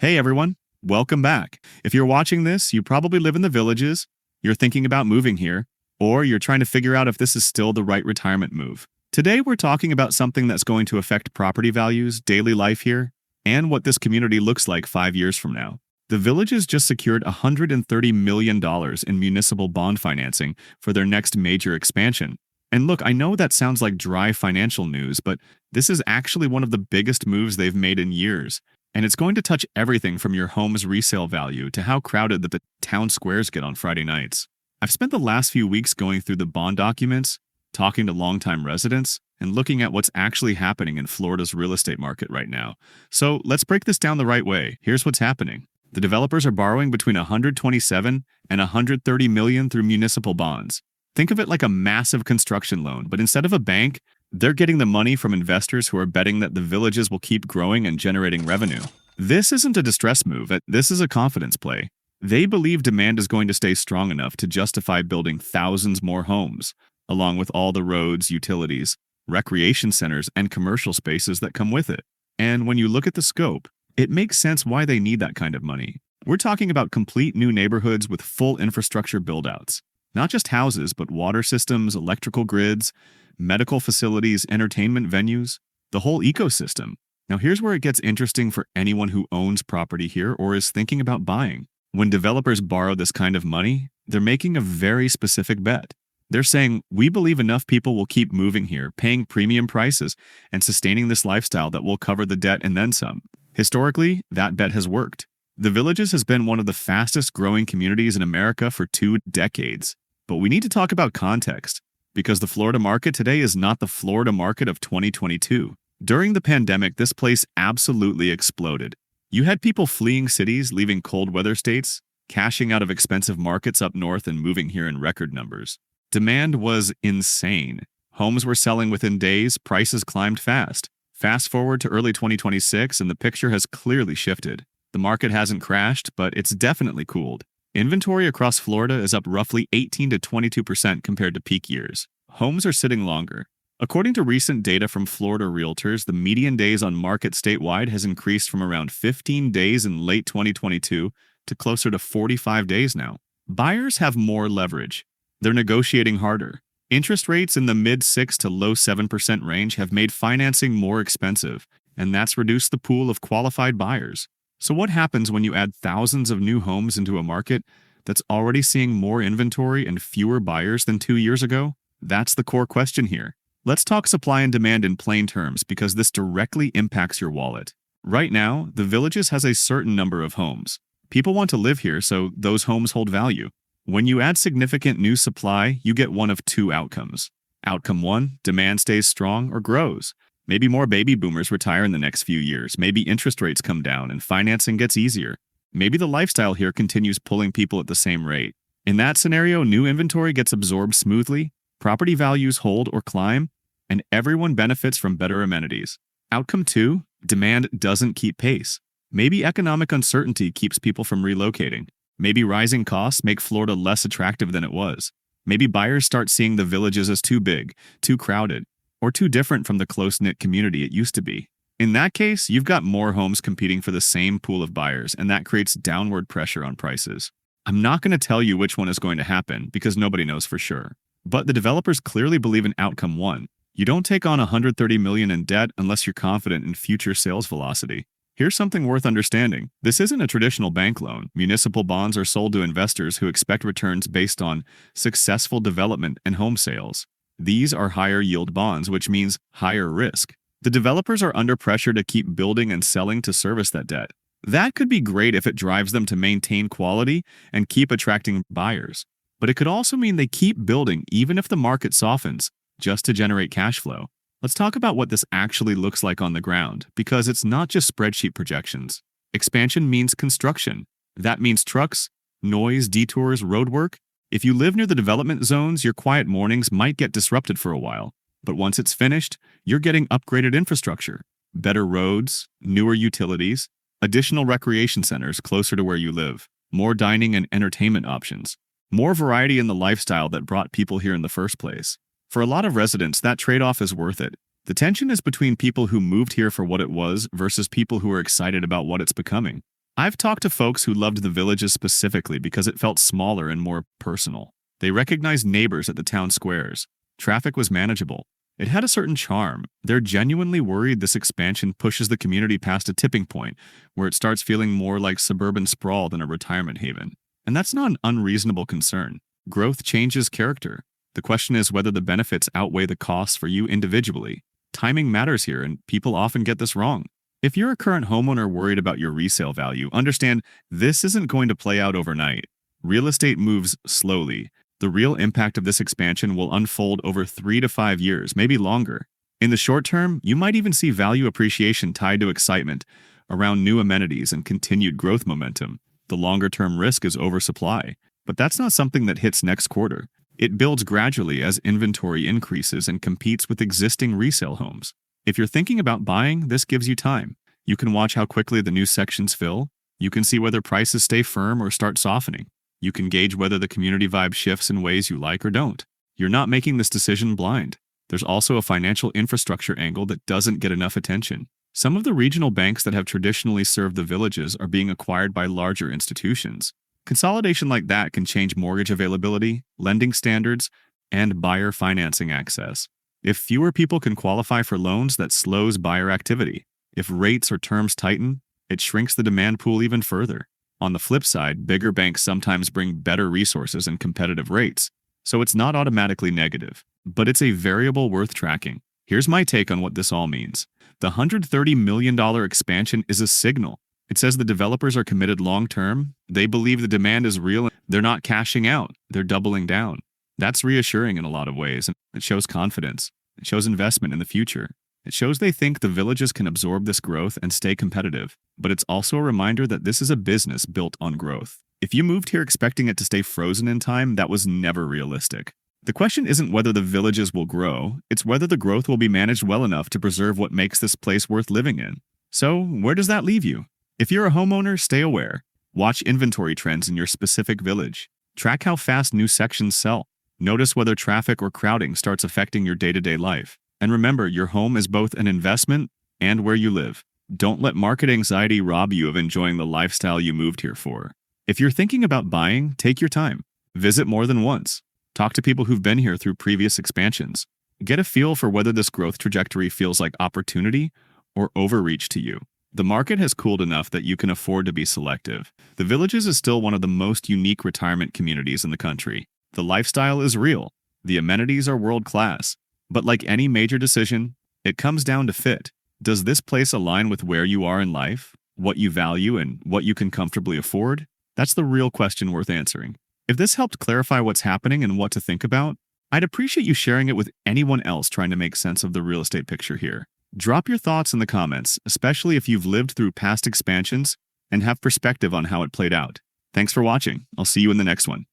Hey everyone, welcome back. If you're watching this, you probably live in the villages, you're thinking about moving here, or you're trying to figure out if this is still the right retirement move. Today we're talking about something that's going to affect property values, daily life here, and what this community looks like 5 years from now. The villages just secured $130 million in municipal bond financing for their next major expansion. And look, I know that sounds like dry financial news, but this is actually one of the biggest moves they've made in years. And it's going to touch everything from your home's resale value to how crowded that the town squares get on Friday nights. I've spent the last few weeks going through the bond documents, talking to longtime residents, and looking at what's actually happening in Florida's real estate market right now. So let's break this down the right way. Here's what's happening. The developers are borrowing between $127 and $130 million through municipal bonds. Think of it like a massive construction loan, but instead of a bank, they're getting the money from investors who are betting that the villages will keep growing and generating revenue. This isn't a distress move, this is a confidence play. They believe demand is going to stay strong enough to justify building thousands more homes, along with all the roads, utilities, recreation centers, and commercial spaces that come with it. And when you look at the scope, it makes sense why they need that kind of money. We're talking about complete new neighborhoods with full infrastructure buildouts. Not just houses, but water systems, electrical grids, medical facilities, entertainment venues, the whole ecosystem. Now here's where it gets interesting for anyone who owns property here or is thinking about buying. When developers borrow this kind of money, they're making a very specific bet. They're saying, we believe enough people will keep moving here, paying premium prices, and sustaining this lifestyle that will cover the debt and then some. Historically, that bet has worked. The Villages has been one of the fastest growing communities in America for 2 decades. But we need to talk about context, because the Florida market today is not the Florida market of 2022. During the pandemic, this place absolutely exploded. You had people fleeing cities, leaving cold weather states, cashing out of expensive markets up north and moving here in record numbers. Demand was insane. Homes were selling within days, prices climbed fast. Fast forward to early 2026 and the picture has clearly shifted. The market hasn't crashed, but it's definitely cooled. Inventory across Florida is up roughly 18 to 22% compared to peak years. Homes are sitting longer. According to recent data from Florida realtors, the median days on market statewide has increased from around 15 days in late 2022 to closer to 45 days now. Buyers have more leverage. They're negotiating harder. Interest rates in the mid-6 to low 7% range have made financing more expensive, and that's reduced the pool of qualified buyers. So what happens when you add thousands of new homes into a market that's already seeing more inventory and fewer buyers than 2 years ago? That's the core question here. Let's talk supply and demand in plain terms because this directly impacts your wallet. Right now, the Villages has a certain number of homes. People want to live here, so those homes hold value. When you add significant new supply, you get one of 2 outcomes. Outcome 1, demand stays strong or grows. Maybe more baby boomers retire in the next few years. Maybe interest rates come down and financing gets easier. Maybe the lifestyle here continues pulling people at the same rate. In that scenario, new inventory gets absorbed smoothly, property values hold or climb, and everyone benefits from better amenities. Outcome 2, demand doesn't keep pace. Maybe economic uncertainty keeps people from relocating. Maybe rising costs make Florida less attractive than it was. Maybe buyers start seeing the Villages as too big, too crowded, or too different from the close-knit community it used to be. In that case, you've got more homes competing for the same pool of buyers, and that creates downward pressure on prices. I'm not going to tell you which one is going to happen because nobody knows for sure. But the developers clearly believe in outcome 1. You don't take on $130 million in debt unless you're confident in future sales velocity. Here's something worth understanding. This isn't a traditional bank loan. Municipal bonds are sold to investors who expect returns based on successful development and home sales. These are higher yield bonds, which means higher risk. The developers are under pressure to keep building and selling to service that debt. That could be great if it drives them to maintain quality and keep attracting buyers. But it could also mean they keep building even if the market softens, just to generate cash flow. Let's talk about what this actually looks like on the ground, because it's not just spreadsheet projections. Expansion means construction. That means trucks, noise, detours, roadwork. If you live near the development zones, your quiet mornings might get disrupted for a while. But once it's finished, you're getting upgraded infrastructure, better roads, newer utilities, additional recreation centers closer to where you live, more dining and entertainment options, more variety in the lifestyle that brought people here in the first place. For a lot of residents, that trade-off is worth it. The tension is between people who moved here for what it was versus people who are excited about what it's becoming. I've talked to folks who loved the villages specifically because it felt smaller and more personal. They recognized neighbors at the town squares. Traffic was manageable. It had a certain charm. They're genuinely worried this expansion pushes the community past a tipping point where it starts feeling more like suburban sprawl than a retirement haven. And that's not an unreasonable concern. Growth changes character. The question is whether the benefits outweigh the costs for you individually. Timing matters here, and people often get this wrong. If you're a current homeowner worried about your resale value, understand this isn't going to play out overnight. Real estate moves slowly. The real impact of this expansion will unfold over 3 to 5 years, maybe longer. In the short term, you might even see value appreciation tied to excitement around new amenities and continued growth momentum. The longer-term risk is oversupply, but that's not something that hits next quarter. It builds gradually as inventory increases and competes with existing resale homes. If you're thinking about buying, this gives you time. You can watch how quickly the new sections fill. You can see whether prices stay firm or start softening. You can gauge whether the community vibe shifts in ways you like or don't. You're not making this decision blind. There's also a financial infrastructure angle that doesn't get enough attention. Some of the regional banks that have traditionally served the villages are being acquired by larger institutions. Consolidation like that can change mortgage availability, lending standards, and buyer financing access. If fewer people can qualify for loans, that slows buyer activity. If rates or terms tighten, it shrinks the demand pool even further. On the flip side, bigger banks sometimes bring better resources and competitive rates, so it's not automatically negative. But it's a variable worth tracking. Here's my take on what this all means. The $130 million expansion is a signal. It says the developers are committed long-term. They believe the demand is real. They're not cashing out. They're doubling down. That's reassuring in a lot of ways, and it shows confidence. It shows investment in the future. It shows they think the villages can absorb this growth and stay competitive. But it's also a reminder that this is a business built on growth. If you moved here expecting it to stay frozen in time, that was never realistic. The question isn't whether the villages will grow, it's whether the growth will be managed well enough to preserve what makes this place worth living in. So, where does that leave you? If you're a homeowner, stay aware. Watch inventory trends in your specific village. Track how fast new sections sell. Notice whether traffic or crowding starts affecting your day-to-day life. And remember, your home is both an investment and where you live. Don't let market anxiety rob you of enjoying the lifestyle you moved here for. If you're thinking about buying, take your time. Visit more than once. Talk to people who've been here through previous expansions. Get a feel for whether this growth trajectory feels like opportunity or overreach to you. The market has cooled enough that you can afford to be selective. The Villages is still one of the most unique retirement communities in the country. The lifestyle is real. The amenities are world-class. But like any major decision, it comes down to fit. Does this place align with where you are in life, what you value, and what you can comfortably afford? That's the real question worth answering. If this helped clarify what's happening and what to think about, I'd appreciate you sharing it with anyone else trying to make sense of the real estate picture here. Drop your thoughts in the comments, especially if you've lived through past expansions and have perspective on how it played out. Thanks for watching. I'll see you in the next one.